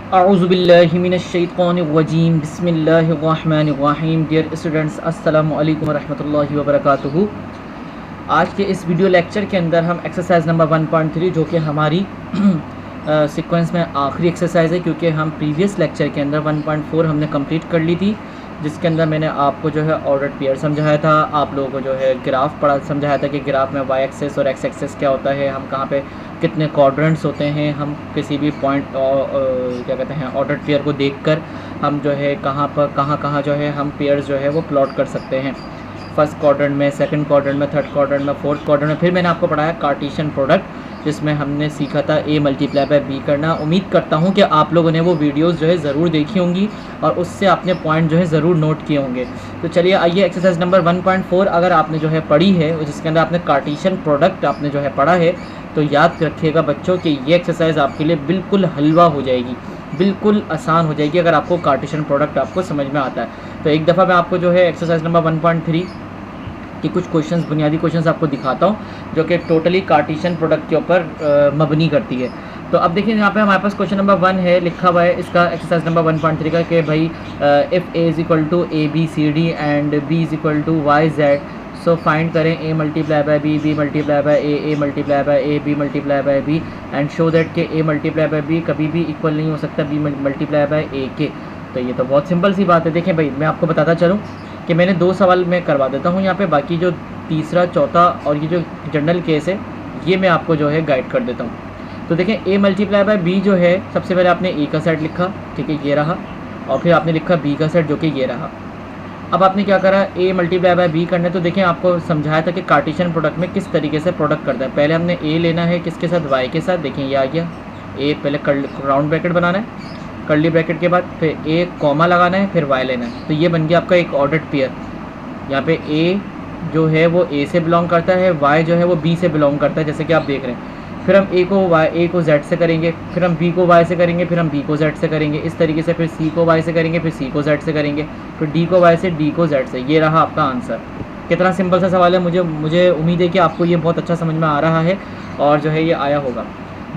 अऊज़ुबिल्लाहि मिनश्शैतानिर्रजीम बिस्मिल्लाहिर्रहमानिर्रहीम। Dear students, अस्सलामु अलैकुम वरहमतुल्लाहि वबरकातुहू। आज के इस वीडियो लेक्चर के अंदर हम एक्सरसाइज नंबर 1.3 जो कि हमारी सीक्वेंस में आखिरी एक्सरसाइज है, क्योंकि हम प्रीवियस लेक्चर के अंदर 1.4 हमने कंप्लीट कर ली थी, जिसके अंदर मैंने आपको जो है ऑर्डर्ड पेयर समझाया था, आप लोगों को जो है ग्राफ पढ़ा समझाया था कि ग्राफ में वाई एक्सेस और एक्स एक्सेस क्या होता है, हम कहाँ पे कितने क्वाड्रेंट्स होते हैं, हम किसी भी पॉइंट क्या कहते हैं ऑर्डर्ड पेयर को देखकर हम जो है कहाँ जो है हम पेयर्स जो है वो प्लॉट कर सकते हैं, फर्स्ट क्वाड्रेंट में, सेकंड क्वाड्रेंट में, थर्ड क्वाड्रेंट में, फोर्थ क्वाड्रेंट में। फिर मैंने आपको पढ़ाया कार्टेशियन प्रोडक्ट, जिसमें हमने सीखा था a मल्टीप्लाई बाय b करना। उम्मीद करता हूँ कि आप लोगों ने वो वीडियोस जो है ज़रूर देखी होंगी और उससे आपने पॉइंट जो है ज़रूर नोट किए होंगे। तो चलिए आइए एक्सरसाइज नंबर 1.4 अगर आपने जो है पढ़ी है, जिसके अंदर आपने कार्टेशियन प्रोडक्ट आपने जो है पढ़ा है, तो याद रखिएगा बच्चों कि ये एक्सरसाइज आपके लिए बिल्कुल हलवा हो जाएगी, बिल्कुल आसान हो जाएगी अगर आपको कार्टेशियन प्रोडक्ट आपको समझ में आता है। तो एक दफ़ा मैं आपको जो है एक्सरसाइज नंबर 1.3 कि कुछ क्वेश्चंस, बुनियादी क्वेश्चंस आपको दिखाता हूँ जो कि टोटली कार्टेशियन प्रोडक्ट के ऊपर मबनी करती है। तो अब देखिए यहाँ पे हमारे पास क्वेश्चन नंबर 1 है, लिखा हुआ है इसका एक्सरसाइज नंबर 1.3 का कि भाई if A is equal to A B C D and B is equal to Y Z, so find करें A multiply by B, B multiply by A multiply by A, B multiply by B and show that के A multiply by B कभी भी equal नहीं हो सकता B multiply by ए के। तो ये तो बहुत सिंपल सी बात है। देखें भाई, मैं आपको बताता चलूँ कि मैंने 2 सवाल मैं करवा देता हूँ यहाँ पे, बाकी जो तीसरा, चौथा और ये जो जनरल केस है ये मैं आपको जो है गाइड कर देता हूँ। तो देखें a मल्टीप्लाई बाय b जो है, सबसे पहले आपने a का सेट लिखा, ठीक है, ये रहा, और फिर आपने लिखा b का सेट जो कि ये रहा। अब आपने क्या करा, a मल्टीप्लाई बाय b करना है। तो देखें आपको समझाया था कि कार्टेशियन प्रोडक्ट में किस तरीके से प्रोडक्ट करता है। पहले हमने a लेना है किसके साथ, y के साथ। देखें ये आ गया, a पहले राउंड ब्रैकेट बनाना है, कर्ली ब्रैकेट के बाद फिर a कॉमा लगाना है, फिर y लेना है। तो ये बन गया आपका एक ऑर्डर्ड पेयर। यहाँ पे a जो है वो a से बिलोंग करता है, y जो है वो b से बिलोंग करता है, जैसे कि आप देख रहे हैं। फिर हम a को z से करेंगे, फिर हम b को y से करेंगे, फिर हम b को z से करेंगे, इस तरीके से। फिर c को y से करेंगे, फिर c को z से करेंगे, फिर d को y से, d को z से। ये रहा आपका आंसर। कितना सिंपल सा सवाल है। मुझे उम्मीद है कि आपको ये बहुत अच्छा समझ में आ रहा है और जो है ये आया होगा।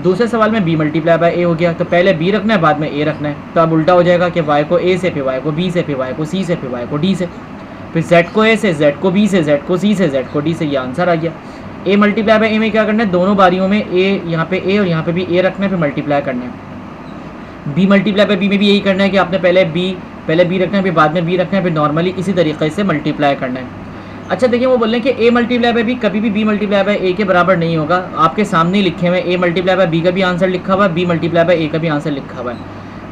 दूसरे सवाल में b मल्टीप्लाई बाय a हो गया, तो पहले b रखना है बाद में a रखना है। तो अब उल्टा हो जाएगा कि y को a से, फिर y को b से, फिर y को c से, फिर y को d से, फिर z को a से, z को b से, z को c से, z को d से। ये आंसर आ गया। a मल्टीप्लाई बाय a में क्या करना है, दोनों बारियों में a, यहाँ पे a और यहाँ पे भी a रखना है, फिर मल्टीप्लाई करना है। b मल्टीप्लाई बाय b में भी यही करना है कि आपने पहले b रखना है, फिर बाद में b रखना है, फिर नॉर्मली इसी तरीके से मल्टीप्लाई करना है। अच्छा देखिए, वो बोल रहे हैं कि a मल्टीप्लाई बाय b कभी भी b मल्टीप्लाई बाय a के बराबर नहीं होगा। आपके सामने ही लिखे हुए a मल्टीप्लाई बाय b का भी आंसर लिखा हुआ है, b मल्टीप्लाई बाय a का भी आंसर लिखा हुआ है।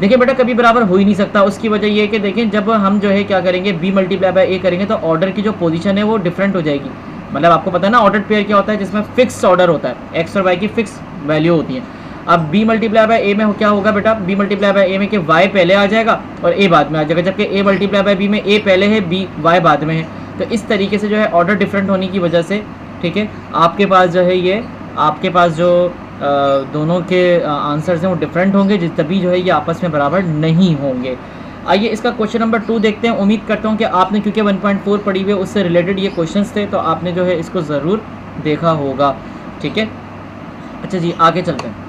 देखिए बेटा, कभी बराबर हो ही नहीं सकता। उसकी वजह ये है कि देखें, जब हम जो है क्या करेंगे, b मल्टीप्लाई बाय a करेंगे तो ऑर्डर की जो पोजीशन है वो डिफरेंट हो जाएगी। मतलब आपको पता है ना, ऑर्डर पेयर क्या होता है, जिसमें फिक्स ऑर्डर होता है, x और y की फिक्स वैल्यू होती है। अब b मल्टीप्लाई बाय a में क्या होगा बेटा, b मल्टीप्लाई बाय a में कि y पहले आ जाएगा और a बाद में आ जाएगा, जबकि a मल्टीप्लाई बाय b में a पहले है, y बाद में है। तो इस तरीके से जो है ऑर्डर डिफरेंट होने की वजह से, ठीक है, आपके पास जो है ये आपके पास जो दोनों के आंसर्स हैं वो डिफरेंट होंगे, तभी जो है ये आपस में बराबर नहीं होंगे। आइए इसका क्वेश्चन नंबर 2 देखते हैं। उम्मीद करता हूँ कि आपने, क्योंकि 1.4 पढ़ी हुई है, उससे रिलेटेड ये क्वेश्चंस थे, तो आपने जो है इसको ज़रूर देखा होगा, ठीक है। अच्छा जी, आगे चलते हैं।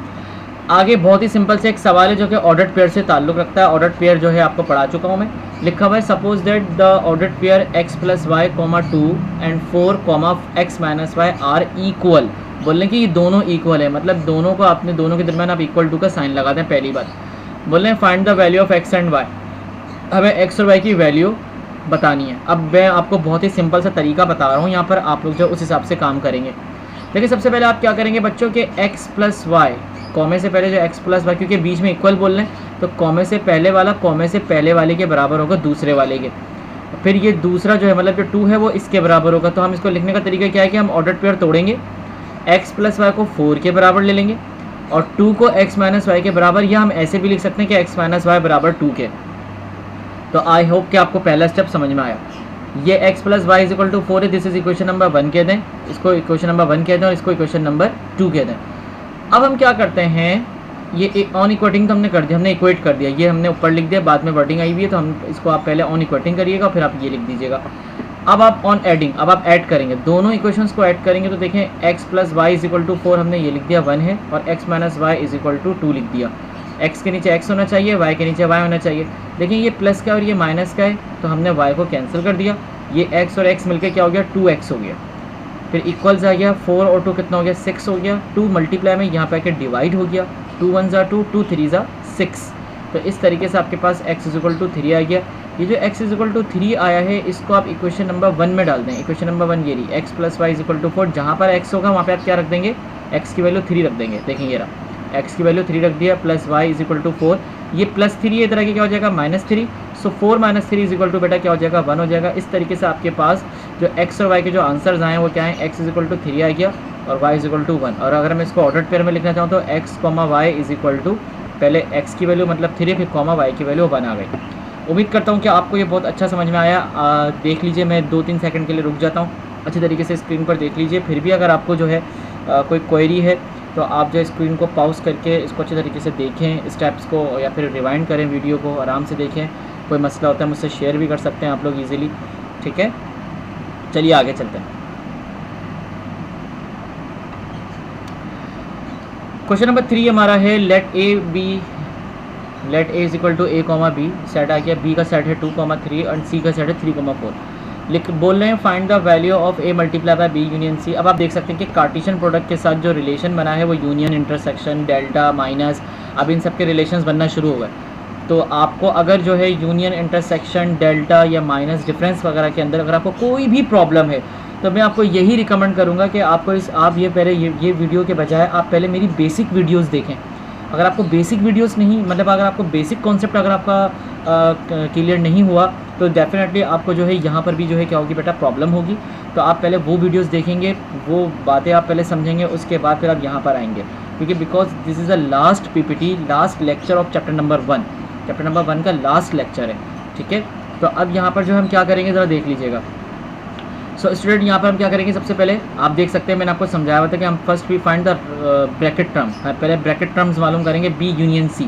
आगे बहुत ही सिंपल से एक सवाल है जो कि ऑर्डर्ड पेयर से ताल्लुक़ रखता है। ऑर्डर्ड पेयर जो है आपको पढ़ा चुका हूँ मैं। लिखा हुआ है, suppose that the ordered pair x plus y comma 2 and 4 comma x minus y are equal. बोल रहे हैं कि ये दोनों इक्वल है, मतलब दोनों को आपने, दोनों के दरमियान आप इक्वल टू का साइन लगाते हैं। पहली बात बोल रहे हैं find the value of x and y, हमें x और y की वैल्यू बतानी है। अब मैं आपको बहुत ही सिंपल सा तरीका बता रहा हूँ, यहाँ पर आप लोग जो उस हिसाब से काम करेंगे। देखिए सबसे पहले आप क्या करेंगे बच्चों के, x प्लस वाई, कॉमे से पहले जो x प्लस वाई, क्योंकि बीच में इक्वल बोल रहे हैं तो कॉमे से पहले वाला कॉमे से पहले वाले के बराबर होगा दूसरे वाले के। फिर ये दूसरा जो है, मतलब जो 2 है वो इसके बराबर होगा। तो हम इसको लिखने का तरीका क्या है कि हम ऑर्डर्ड पेयर तोड़ेंगे, x प्लस वाई को 4 के बराबर ले लेंगे और 2 को x माइनस वाई के बराबर, या हम ऐसे भी लिख सकते हैं कि x माइनस वाई बराबर 2 के। तो आई होप कि आपको पहला स्टेप समझ में आया। ये x plus y is equal to 4 है, दिस इज इक्वेशन नंबर 1 कह दें, इसको इक्वेशन नंबर 1 कह दें और इसको इक्वेशन नंबर 2 कह दें। अब हम क्या करते हैं, ये ऑन इक्वेटिंग तो हमने कर दिया, हमने इक्वेट कर दिया, ये हमने ऊपर लिख दिया, बाद में वर्डिंग आई हुई है, तो हम इसको आप पहले ऑन इक्वेटिंग करिएगा, फिर आप ये लिख दीजिएगा। अब आप ऑन एडिंग, अब आप ऐड करेंगे, दोनों इक्वेशंस को ऐड करेंगे। तो देखें x plus y is equal to 4 हमने ये लिख दिया 1 है, और x minus y is equal to 2 लिख दिया। एक्स के नीचे एक्स होना चाहिए, वाई के नीचे वाई होना चाहिए। देखिए ये प्लस का और ये माइनस का है, तो हमने वाई को कैंसिल कर दिया, ये एक्स और एक्स मिलकर क्या हो गया 2x हो गया। फिर इक्वल्स आ गया, 4 और 2 कितना हो गया 6 हो गया। 2 मल्टीप्लाई में यहाँ पे आके डिवाइड हो गया, 2 1 ज़ा 2, 2 3 ज़ा 6। तो इस तरीके से आपके पास x = 3 आ गया। ये जो x = 3 आया है इसको आप इक्वेशन नंबर 1 में डाल दें। इक्वेशन नंबर 1 ये रही, x + y = 4। जहाँ पर x होगा वहाँ पे आप क्या रख देंगे, x की वैल्यू 3 रख देंगे। देखें ये रहा, x की वैल्यू 3 रख दिया, प्लस y = 4। ये +3 इधर आके क्या हो जाएगा -3। सो 4 - 3 = बेटा क्या हो जाएगा 1 हो जाएगा। इस तरीके से आपके पास जो x और y के जो आंसर्स आए हैं वो क्या है, x = 3 आ गया और y = 1। और अगर मैं इसको ऑर्डर पेयर में लिखना चाहूँ तो x, y = पहले x की वैल्यू मतलब 3 फिर y की वैल्यू 1 आ गई। उम्मीद करता हूँ कि आपको ये बहुत अच्छा समझ में आया। देख लीजिए, मैं 2-3 सेकंड के लिए रुक जाता हूँ, अच्छी तरीके से स्क्रीन पर देख लीजिए। फिर भी अगर आपको जो है कोई क्वेरी है तो आप जो स्क्रीन को पॉज करके इसको अच्छे तरीके से देखें स्टेप्स को, या फिर रिवाइंड करें वीडियो को, आराम से देखें। कोई मसला होता है मुझसे शेयर भी कर सकते हैं आप लोग ईज़िली, ठीक है। चलिए आगे चलते हैं। क्वेश्चन नंबर 3 हमारा है, let A = a, b set आ गया। b का सेट है 2, 3 और c का सेट है 3, 4। बोल रहे हैं find the value of a × b union c। अब आप देख सकते हैं कि कार्टेशियन प्रोडक्ट के साथ जो रिलेशन बना है वो यूनियन, इंटरसेक्शन, डेल्टा, माइनस, अब इन सब के रिलेशंस बनना शुरू हो गए। तो आपको अगर जो है यूनियन, इंटरसेक्शन, डेल्टा या माइनस, डिफरेंस वगैरह के अंदर अगर आपको कोई भी प्रॉब्लम है तो मैं आपको यही रिकमेंड करूँगा कि आपको आप ये पहले ये वीडियो के बजाय आप पहले मेरी बेसिक वीडियोस देखें। अगर आपको बेसिक वीडियोस नहीं, मतलब अगर आपको बेसिक कॉन्सेप्ट अगर आपका क्लियर नहीं हुआ तो डेफिनेटली आपको जो है यहाँ पर भी जो है क्या होगी बेटा, प्रॉब्लम होगी। तो आप पहले वो वीडियोस देखेंगे, वो बातें आप पहले समझेंगे, उसके बाद फिर आप यहाँ पर आएंगे, क्योंकि because this is the last PPT, last lecture of chapter number 1। Chapter number 1 का लास्ट लेक्चर है, ठीक है। तो अब यहाँ पर जो हम क्या करेंगे ज़रा देख लीजिएगा। सो स्टूडेंट यहाँ पर हम क्या करेंगे, सबसे पहले आप देख सकते हैं मैंने आपको समझाया हुआ था कि हम first we find the bracket term. पहले ब्रैकेट टर्म्स मालूम करेंगे, b union c।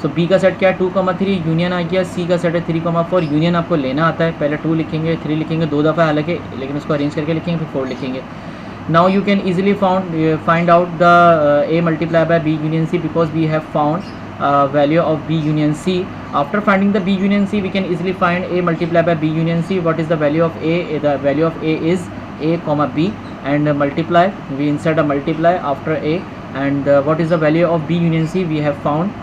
So b का सेट क्या है 2, 3, यूनियन आ गया। c का सेट है 3, 4। यूनियन आपको लेना आता है, पहले 2 लिखेंगे, 3 लिखेंगे 2 दफ़ा हालांकि, लेकिन उसको अरेंज करके लिखेंगे, फिर 4 लिखेंगे। Now you can easily find out the a × b union c because we have found value of b union c. After finding the b union c, we can easily find a × b union c. What is the value of a? The value of a is a, b, and multiply. We insert a multiply after a, and what is the value of b union c? We have found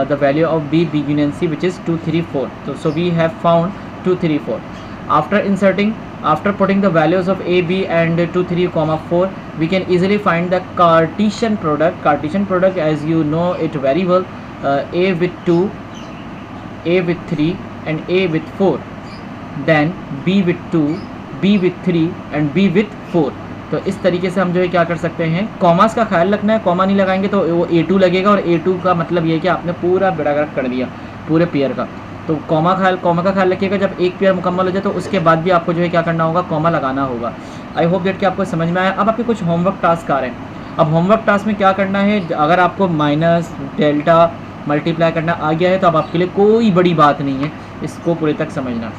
the value of b union c, which is 2, 3, 4. So we have found 2, 3, 4. After putting the values of a, b and 2, 3, 4, we can easily find the Cartesian product. Cartesian product, as you know it very well, a with 2, a with 3 and a with 4, then b with 2, b with 3 and b with 4। तो इस तरीके से हम जो है क्या कर सकते हैं, कॉमास का ख्याल रखना है। कॉमा नहीं लगाएंगे तो वो a2 लगेगा, और a2 का मतलब ये है कि आपने पूरा बेड़ा गर्क कर दिया पूरे पेयर का। तो कॉमा का ख्याल रखिएगा। जब एक पेयर मुकम्मल हो जाए तो उसके बाद भी आपको जो है क्या करना होगा, कॉमा लगाना होगा। आई होप डेट कि आपको समझ में आया। अब आपके कुछ होमवर्क टास्क आ रहे हैं। अब होमवर्क टास्क में क्या करना है, अगर आपको माइनस, डेल्टा, मल्टीप्लाई करना आ गया है तो अब आपके लिए कोई बड़ी बात नहीं है, इसको पूरे तक समझना।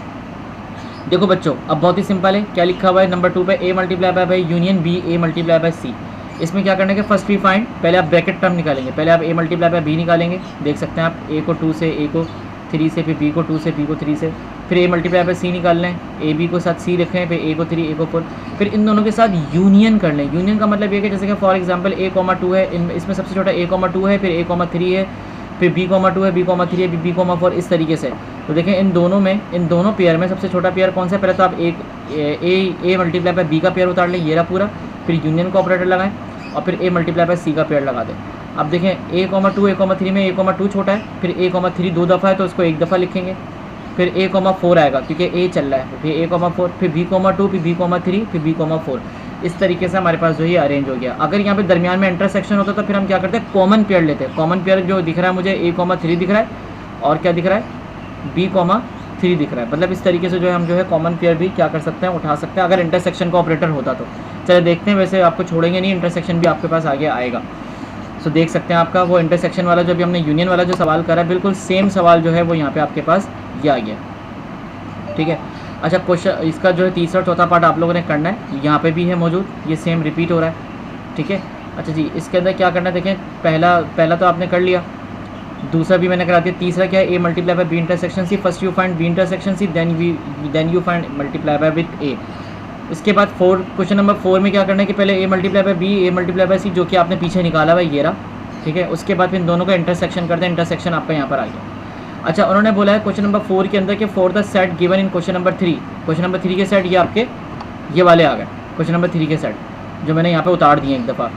देखो बच्चों, अब बहुत ही सिंपल है। क्या लिखा हुआ है नंबर 2 पे, a × union b, a × c। इसमें क्या करना है कि फर्स्ट वी फाइंड, पहले आप ब्रैकेट टर्म निकालेंगे। पहले आप a × b निकालेंगे, देख सकते हैं आप, a को 2 से, a को 3 से, फिर b को 2 से, b को 3 से, फिर a × c निकालना है, a b को साथ c रखें, फिर a को 3, a को 4, फिर इन दोनों के साथ यूनियन कर लें। यूनियन का मतलब ये कि जैसे कि फॉर एग्जांपल a, 2 है, इसमें सबसे छोटा a, 2 है, फिर a, 3 है, फिर b, 2 है, b, 3 है, b, 4, इस तरीके से। तो देखें इन दोनों पेयर में सबसे छोटा पेयर कौन सा है, पहले तो आप a × b का पेयर उतार लें, ये रहा पूरा, फिर यूनियन का ऑपरेटर लगाएं और फिर a × c का पेयर लगा दें। अब देखें a, 2, a, 3 में a, 2 छोटा है, फिर a, 3 2 दफ़ा है तो उसको एक दफ़ा लिखेंगे, फिर a, 4 आएगा क्योंकि a चल रहा है, फिर a, 4, फिर b, 2, फिर b, 3, फिर b, 4। इस तरीके से हमारे पास जो है अरेंज हो गया। अगर यहाँ पे दरमियान में इंटरसेक्शन होता तो फिर हम क्या करते हैं, कॉमन पेयर लेते हैं। कॉमन पेयर जो दिख रहा है मुझे a, 3 दिख रहा है, और क्या दिख रहा है, b, 3 दिख रहा है। मतलब इस तरीके से जो है हम जो है कॉमन पेयर भी क्या कर सकते हैं, उठा सकते हैं, अगर इंटरसेक्शन का ऑपरेटर होता तो। चलिए देखते हैं, वैसे आपको छोड़ेंगे नहीं, इंटरसेक्शन भी आपके पास आगे आएगा। सो देख सकते हैं आपका वो इंटरसेक्शन वाला जो भी हमने यूनियन वाला जो सवाल करा है, बिल्कुल सेम सवाल जो है वो यहाँ पे आपके पास ये आ गया, ठीक है। अच्छा, क्वेश्चन इसका जो है तीसरा चौथा पार्ट आप लोगों ने करना है, यहाँ पे भी है मौजूद, ये सेम रिपीट हो रहा है, ठीक है। अच्छा जी, इसके अंदर क्या करना है, देखें पहला तो आपने कर लिया, दूसरा भी मैंने करा दिया। तीसरा क्या है, A multiply by B intersection C. First you find B intersection C, then you find multiply by with A. इसके बाद क्वेश्चन नंबर 4 में क्या करना है कि पहले A multiply by B, A multiply by C, जो कि आपने पीछे निकाला हुआ ये रहा, ठीक है। उसके बाद फिर इन दोनों का इंटरसेक्शन करते हैं, इंटरसेक्शन आपका यहाँ पर आ गया। अच्छा, उन्होंने बोला है क्वेश्चन नंबर 4 के अंदर कि for the set given in question number 3, question number 3 के सेट ये आपके ये वाले आ गए, क्वेश्चन नंबर 3 के सेट जो मैंने यहाँ पे उतार दिए एक दफ़ा,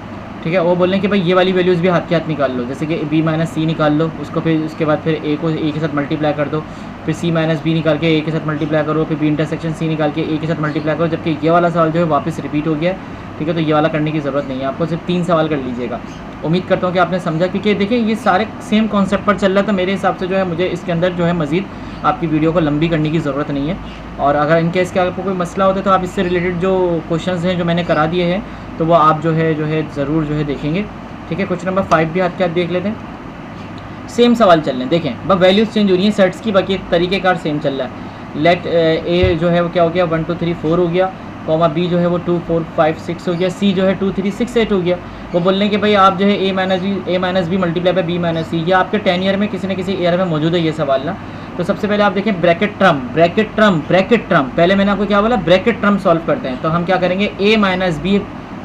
ठीक है। वो बोल रहे हैं कि भाई ये वाली वैल्यूज़ भी हाथ के हाथ निकाल लो, जैसे कि बी माइनस सी निकाल लो, उसको फिर उसके बाद फिर ए को ए के साथ मल्टीप्लाई कर दो, फिर सी माइनस बी निकाल के ए के साथ मल्टीप्लाई करो, फिर बी इंटरसेक्शन सी निकाल के ए के साथ मल्टीप्लाई करो। जबकि ये वाला सवाल जो है वापस रिपीट हो गया है, ठीक है। तो ये वाला करने की ज़रूरत नहीं है, आपको सिर्फ 3 सवाल कर लीजिएगा। उम्मीद करता हूँ कि आपने समझा, क्योंकि देखिए ये सारे सेम कॉन्सेप्ट पर चल रहा है, तो मेरे हिसाब से जो है मुझे इसके अंदर जो है मज़ीद आपकी वीडियो को लंबी करने की ज़रूरत नहीं है। और अगर इन केस के आपको कोई मसला होता है तो आप इससे रिलेटेड जो क्वेश्चंस हैं जो मैंने करा दिए हैं तो वो आप जो है ज़रूर जो है देखेंगे, ठीक है। क्वेश्चन नंबर 5 भी हाथ के हाथ देख लेते हैं, सेम सवाल चल रहे हैं। देखें बस वैल्यूज़ चेंज हो रही हैं सेट्स की, बाकी तरीक़ेकार सेम चल रहा है। लेट ए जो है वो क्या हो गया 1 2 3 4 हो गया, कॉमा बी जो है वो 2 4 5 6 हो गया, सी जो है 2 3 6 8 हो गया। वो बोलने कि भाई आप जो है A minus B multiply by B minus C, ये आपके 10 ईयर में किसी न किसी ईयर में मौजूद है ये सवाल ना। तो सबसे पहले आप देखें ब्रैकेट ट्रम, पहले मैंने आपको क्या बोला ब्रैकेट ट्रम सॉल्व करते हैं। तो हम क्या करेंगे ए माइनस बी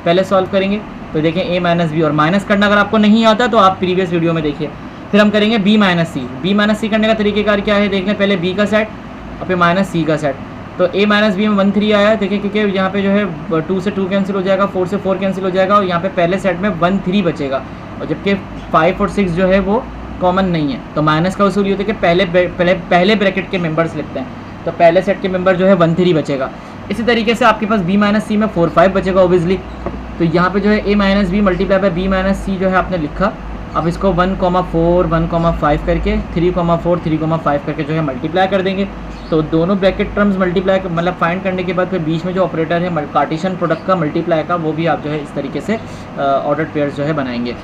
पहले सॉल्व करेंगे। तो देखें ए माइनस बी, और माइनस करना अगर आपको नहीं आता तो आप प्रीवियस वीडियो में देखिए। फिर हम करेंगे बी माइनस सी, करने का तरीक़ेकार क्या है देख लें, पहले बी का सेट और फिर माइनस सी का सेट। तो ए माइनस बी में 1 3 आया है, देखिए क्योंकि यहाँ पे जो है 2 से 2 कैंसिल हो जाएगा, 4 से 4 कैंसिल हो जाएगा, और यहाँ पे पहले सेट में 1 3 बचेगा, और जबकि 5 और 6 जो है वो कॉमन नहीं है। तो माइनस का उसूल ये होता है कि पहले ब्रैकेट के मेंबर्स लिखते हैं, तो पहले सेट के मेंबर जो है 1 3 बचेगा। इसी तरीके से आपके पास बी माइनस सी में 4 5 बचेगा ओबियसली। तो यहाँ पे जो है A minus B multiply by B minus C जो है आपने लिखा। अब इसको 1 4 1 5 करके 3 4 3 5 करके जो है मल्टीप्लाई कर देंगे। तो दोनों ब्रैकेट टर्म्स मल्टीप्लाई मतलब फाइंड करने के बाद फिर बीच में जो ऑपरेटर है कार्टेशियन प्रोडक्ट का मल्टीप्लाई का, वो भी आप जो है इस तरीके से ऑर्डर्ड पेयर्स जो है बनाएंगे।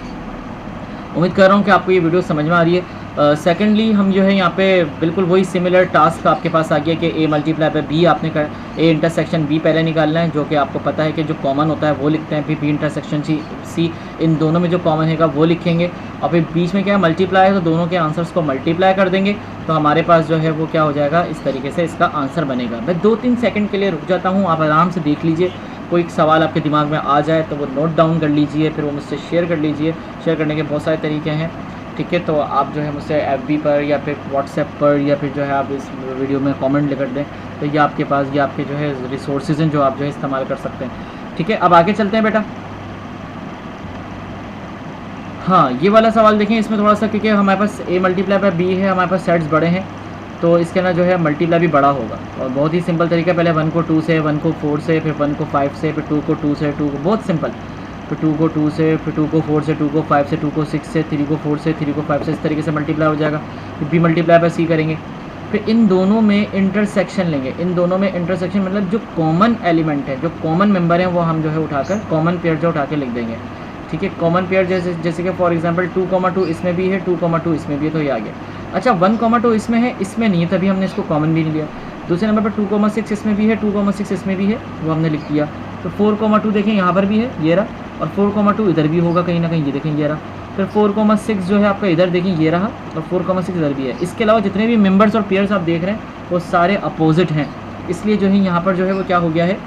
उम्मीद कर रहा हूँ कि आपको ये वीडियो समझ में आ रही है। सेकेंडली हम जो है यहाँ पे बिल्कुल वही सिमिलर टास्क आपके पास आ गया कि ए मल्टीप्लाई बाय बी आपने ए इंटरसेक्शन बी पहले निकालना है, जो कि आपको पता है कि जो कॉमन होता है वो लिखते हैं, फिर बी इंटरसेक्शन सी, इन दोनों में जो कॉमन है वो लिखेंगे, और फिर बीच में क्या है मल्टीप्लाई है, तो दोनों के आंसर्स को मल्टीप्लाई कर देंगे। तो हमारे पास जो है वो क्या हो जाएगा, इस तरीके से इसका आंसर बनेगा। मैं 2-3 सेकंड के लिए रुक जाता हूँ, आप आराम से देख लीजिए। कोई सवाल आपके दिमाग में आ जाए तो वो नोट डाउन कर लीजिए, फिर वो मुझसे शेयर कर लीजिए। शेयर करने के बहुत सारे तरीके हैं, ठीक है। तो आप जो है मुझसे FB पर या फिर व्हाट्सएप पर या फिर जो है आप इस वीडियो में कमेंट लिख दें, तो ये आपके पास ये आपके जो है रिसोर्सेज हैं जो आप जो है इस्तेमाल कर सकते हैं, ठीक है। अब आगे चलते हैं बेटा। हाँ, ये वाला सवाल देखें, इसमें थोड़ा सा क्योंकि हमारे पास ए मल्टीप्लाई बाय बी है, हमारे पास सेट्स बड़े हैं, तो इसके अंदर जो है मल्टीप्लाई भी बड़ा होगा। और बहुत ही सिंपल तरीका, पहले 1 को 2 से, 1 को 4 से, फिर 1 को 5 से, फिर 2 को 2 से, 2 को बहुत सिंपल, फिर 2 को 2 से, फिर 2 को 4 से, 2 को 5 से, 2 को 6 से, 3 को 4 से, 3 को 5 से, इस तरीके से मल्टीप्लाई हो जाएगा। फिर बी मल्टीप्लाई बाय सी करेंगे, फिर इन दोनों में इंटरसेक्शन लेंगे। इन दोनों में इंटरसेक्शन मतलब जो कॉमन एलिमेंट है, जो कॉमन मेंबर हैं, वो हम जो है उठाकर कॉमन पेयर जो उठा के लिख देंगे, ठीक है। कॉमन पेयर जैसे कि फॉर एग्जांपल 2,2 इसमें भी है, 2,2 इसमें भी है, तो ये आ गया। अच्छा 1,2 इसमें है, इसमें नहीं है, तभी हमने इसको कॉमन भी नहीं लिया। दूसरे नंबर पर 2,6 इसमें भी है, 2,6 इसमें भी है, वो हमने लिख दिया। तो 4,2 देखें यहाँ पर भी है, ये रहा, और 4,2 इधर भी होगा कहीं ना कहीं, ये देखें ये रहा। फिर 4,6 जो है आपका इधर देखें ये रहा, और 4,6 इधर भी है। इसके अलावा जितने भी मेंबर्स और पेयर्स आप देख रहे हैं वो सारे अपोजिट हैं, इसलिए जो है यहाँ पर जो है वो क्या हो गया है,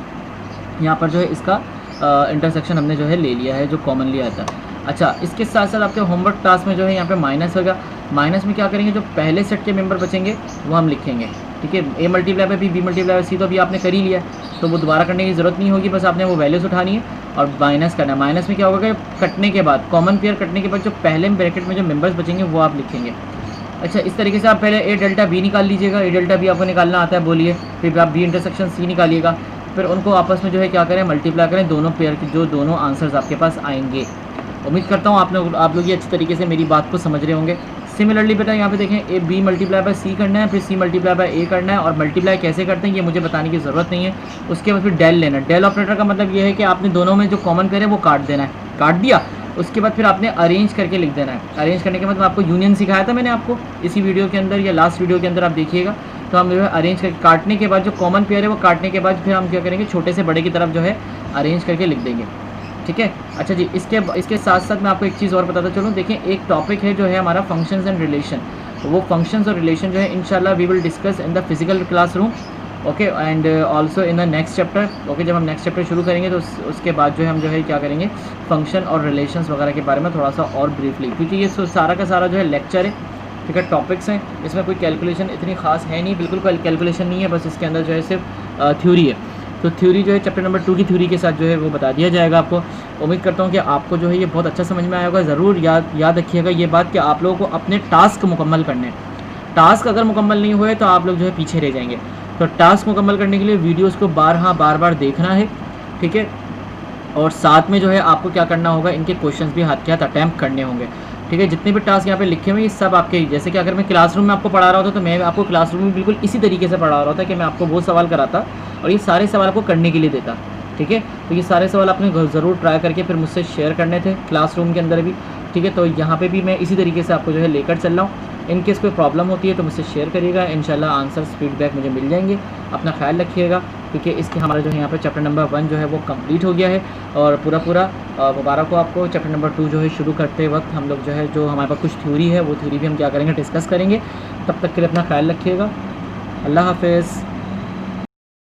यहाँ पर जो है इसका इंटरसेक्शन हमने जो है ले लिया है, जो कॉमनली आता है। अच्छा, इसके साथ साथ आपके होमवर्क टास्क में जो है यहाँ पे माइनस होगा। माइनस में क्या करेंगे, जो पहले सेट के मेंबर बचेंगे वो हम लिखेंगे, ठीक है। A multiply by B, B multiply by C तो अभी आपने कर ही लिया, तो वो दोबारा करने की ज़रूरत नहीं होगी, बस आपने वो वैल्यूज़ उठानी है और माइनस करना है। माइनस में क्या होगा कि कटने के बाद, कॉमन पेयर कटने के बाद जो पहले ब्रैकेट में जो मेंबर्स बचेंगे वो आप लिखेंगे। अच्छा, इस तरीके से आप पहले ए डेल्टा बी निकाल लीजिएगा, ए डेल्टा बी आपको निकालना आता है बोलिए, फिर आप बी इंटरसेक्शन सी निकालिएगा, फिर उनको आपस में जो है क्या करें मल्टीप्लाई करें, दोनों पेयर के जो दोनों आंसर्स आपके पास आएंगे। उम्मीद करता हूँ आप लोग ये अच्छी तरीके से मेरी बात को समझ रहे होंगे। सिमिलरली बेटा यहाँ पे देखें, ए बी मल्टीप्लाई बाय सी करना है, फिर सी मल्टीप्लाई बाय ए करना है, और मल्टीप्लाई कैसे करते हैं ये मुझे बताने की ज़रूरत नहीं है। उसके बाद फिर डेल लेना है। डेल ऑपरेटर का मतलब ये है कि आपने दोनों में जो कॉमन पेयर है वो काट देना है, काट दिया, उसके बाद फिर आपने अरेंज करके लिख देना है। अरेंज करने के मतलब आपको यूनियन सिखाया था मैंने आपको इसी वीडियो के अंदर या लास्ट वीडियो के अंदर, आप देखिएगा। तो हम जो है अरेंज करके काटने के बाद जो कॉमन पेयर है वो काटने के बाद फिर हम क्या करेंगे, छोटे से बड़े की तरफ जो है अरेंज करके लिख देंगे, ठीक है। अच्छा जी, इसके साथ साथ मैं आपको एक चीज़ और बताता चलूँ। देखिए, एक टॉपिक है जो है हमारा फंक्शंस एंड रिलेशन। वो फंक्शंस और रिलेशन जो है इंशाल्लाह we will discuss in the physical classroom, okay, and also in the next chapter. Okay, जब हम नेक्स्ट चैप्टर शुरू करेंगे तो उसके बाद जो है हम जो है क्या करेंगे, फंक्शन और रिलेशंस वगैरह के बारे में थोड़ा सा और ब्रीफली, क्योंकि ये सारा का सारा जो है लेक्चर है, ठीक है, टॉपिक्स हैं, इसमें कोई कैलकुलेशन इतनी खास है नहीं, बिल्कुल कोई कैलकुलेशन नहीं है, बस इसके अंदर जो है सिर्फ थ्योरी है। तो थ्योरी जो है चैप्टर नंबर 2 की थ्योरी के साथ जो है वो बता दिया जाएगा आपको। उम्मीद करता हूँ कि आपको जो है ये बहुत अच्छा समझ में आया होगा। ज़रूर याद रखिएगा ये बात कि आप लोगों को अपने टास्क मुकम्मल करने हैं। टास्क अगर मुकम्मल नहीं हुए तो आप लोग जो है पीछे रह जाएंगे। तो टास्क मुकम्मल करने के लिए वीडियोस को बार बार देखना है, ठीक है, और साथ में जो है आपको क्या करना होगा, इनके क्वेश्चंस भी हाथ के हाथ अटैम्प्ट करने होंगे, ठीक है। जितने भी टास्क यहाँ पे लिखे हुए ये सब आपके, जैसे कि अगर मैं क्लासरूम में आपको पढ़ा रहा होता तो मैं आपको क्लासरूम में बिल्कुल इसी तरीके से पढ़ा रहा था कि मैं आपको वो सवाल कराता और ये सारे सवाल आपको करने के लिए देता, ठीक है। तो ये सारे सवाल आपने ज़रूर ट्राई करके फिर मुझसे शेयर करने थे क्लासरूम के अंदर भी, ठीक है। तो यहाँ पे भी मैं इसी तरीके से आपको जो है लेकर चल रहा हूँ। इन केस कोई प्रॉब्लम होती है तो मुझसे शेयर करिएगा, इंशाल्लाह आंसर्स फीडबैक मुझे मिल जाएंगे। अपना ख्याल रखिएगा, क्योंकि इसके हमारा जो है यहाँ पे चैप्टर नंबर 1 जो है वो कंप्लीट हो गया है और पूरा मुबारक हो आपको। चैप्टर नंबर 2 जो है शुरू करते वक्त हम लोग जो है, जो हमारे पास कुछ थ्योरी है वो थ्योरी भी हम क्या करेंगे, डिस्कस करेंगे। तब तक के लिए अपना ख्याल रखिएगा। अल्लाह हाफ़िज़।